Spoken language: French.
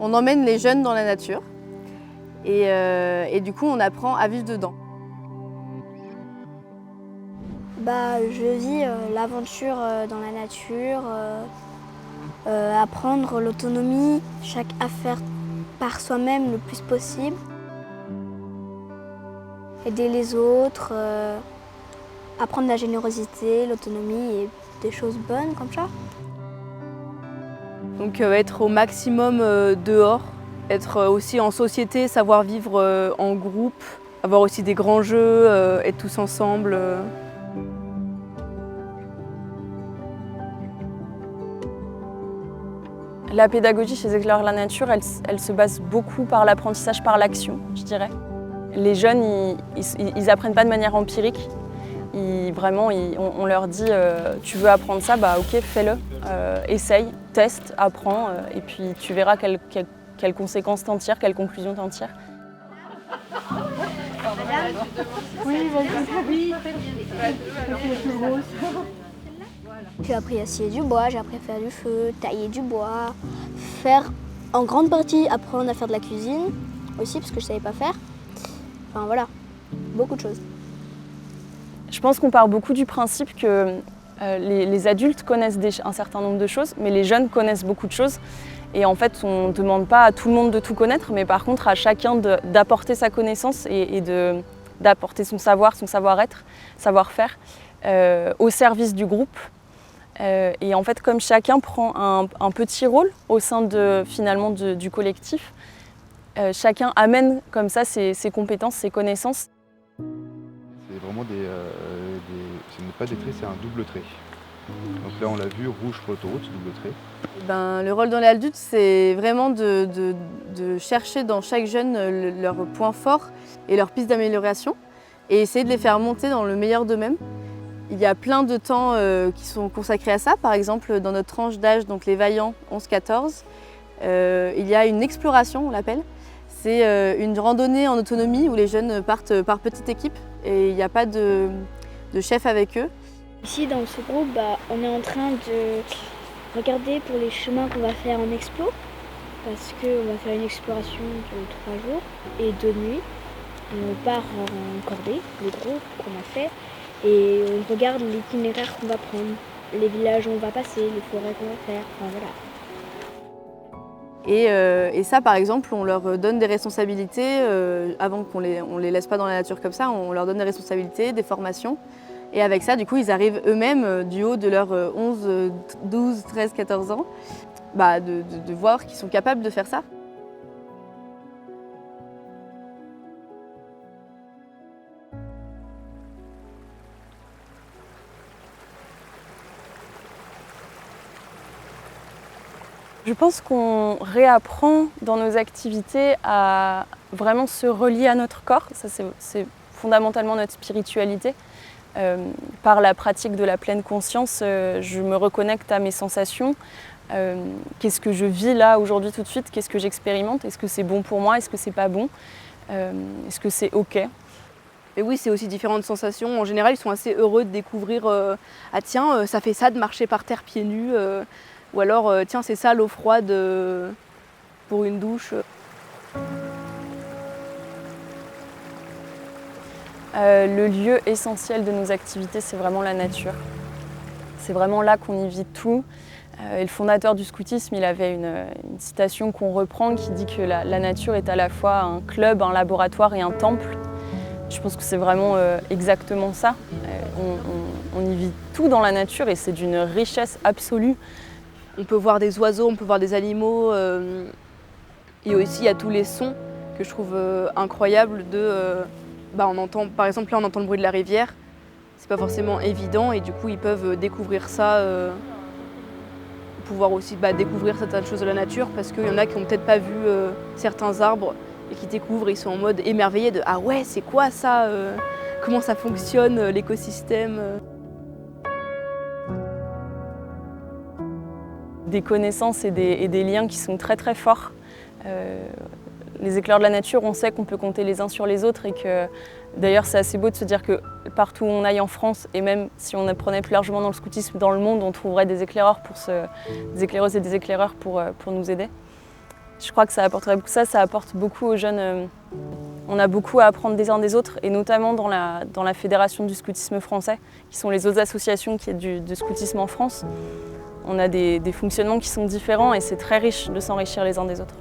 On emmène les jeunes dans la nature et du coup on apprend à vivre dedans. Je vis l'aventure dans la nature, apprendre l'autonomie, chaque affaire par soi-même le plus possible, aider les autres, apprendre la générosité, l'autonomie et des choses bonnes comme ça. Donc être au maximum dehors, être aussi en société, savoir vivre en groupe, avoir aussi des grands jeux, être tous ensemble. La pédagogie chez les éclaireurs de la nature, elle se base beaucoup par l'apprentissage par l'action, je dirais. Les jeunes, ils apprennent pas de manière empirique. On leur dit tu veux apprendre ça, bah ok, fais-le, essaye, teste, apprends, et puis tu verras quelles conséquences t'en tires, quelles conclusions t'en tires. Oui, vas-y. J'ai appris à scier du bois, j'ai appris à faire du feu, tailler du bois, faire en grande partie apprendre à faire de la cuisine aussi parce que je savais pas faire. Enfin voilà, beaucoup de choses. Je pense qu'on part beaucoup du principe que les adultes connaissent un certain nombre de choses, mais les jeunes connaissent beaucoup de choses. Et en fait, on ne demande pas à tout le monde de tout connaître, mais par contre à chacun d'apporter sa connaissance et d'apporter son savoir, son savoir-être, savoir-faire au service du groupe. Et en fait, comme chacun prend un petit rôle au sein du collectif, chacun amène comme ça ses compétences, ses connaissances. C'est vraiment ce n'est pas des traits, c'est un double trait. Donc là, on l'a vu, rouge pour l'autoroute, double trait. Le rôle dans l'adulte, c'est vraiment de chercher dans chaque jeune leurs points forts et leurs pistes d'amélioration et essayer de les faire monter dans le meilleur d'eux-mêmes. Il y a plein de temps qui sont consacrés à ça. Par exemple, dans notre tranche d'âge, donc les vaillants 11-14, il y a une exploration, on l'appelle. C'est une randonnée en autonomie où les jeunes partent par petite équipe et il n'y a pas de chef avec eux. Ici, dans ce groupe, on est en train de regarder pour les chemins qu'on va faire en explo parce qu'on va faire une exploration de 3 jours et 2 nuits. On part en cordée, le groupe qu'on a fait. Et on regarde l'itinéraire qu'on va prendre, les villages où on va passer, les forêts qu'on va faire, enfin voilà. Et ça, par exemple, on leur donne des responsabilités, avant qu'on les laisse pas dans la nature comme ça, on leur donne des responsabilités, des formations. Et avec ça, du coup, ils arrivent eux-mêmes, du haut de leurs 11, 12, 13, 14 ans, de voir qu'ils sont capables de faire ça. Je pense qu'on réapprend dans nos activités à vraiment se relier à notre corps. Ça, c'est fondamentalement notre spiritualité. Par la pratique de la pleine conscience, je me reconnecte à mes sensations. Qu'est-ce que je vis là aujourd'hui tout de suite? Qu'est-ce que j'expérimente? Est-ce que c'est bon pour moi? Est-ce que c'est pas bon? Est-ce que c'est OK? Et oui, c'est aussi différentes sensations. En général, ils sont assez heureux de découvrir ah tiens, ça fait ça de marcher par terre pieds nus. Ou alors, tiens, c'est ça l'eau froide pour une douche. Le lieu essentiel de nos activités, c'est vraiment la nature. C'est vraiment là qu'on y vit tout. Et le fondateur du scoutisme, il avait une citation qu'on reprend qui dit que la nature est à la fois un club, un laboratoire et un temple. Je pense que c'est vraiment exactement ça. On y vit tout dans la nature et c'est d'une richesse absolue. On peut voir des oiseaux, on peut voir des animaux. Et aussi, il y a tous les sons que je trouve incroyables. On entend, par exemple, là, on entend le bruit de la rivière. C'est pas forcément évident et du coup, ils peuvent découvrir ça, pouvoir aussi découvrir certaines choses de la nature parce qu'il y en a qui n'ont peut-être pas vu certains arbres et qui découvrent, ils sont en mode émerveillés de « Ah ouais, c'est quoi ça comment ça fonctionne, l'écosystème ?» Des connaissances et des liens qui sont très très forts. Les éclaireurs de la nature, on sait qu'on peut compter les uns sur les autres et que d'ailleurs c'est assez beau de se dire que partout où on aille en France et même si on apprenait plus largement dans le scoutisme dans le monde, on trouverait des éclaireurs des éclaireuses et des éclaireurs pour nous aider. Je crois que ça apporterait beaucoup ça apporte beaucoup aux jeunes. On a beaucoup à apprendre des uns des autres, et notamment dans la Fédération du scoutisme français, qui sont les autres associations de scoutisme en France. On a des fonctionnements qui sont différents et c'est très riche de s'enrichir les uns des autres.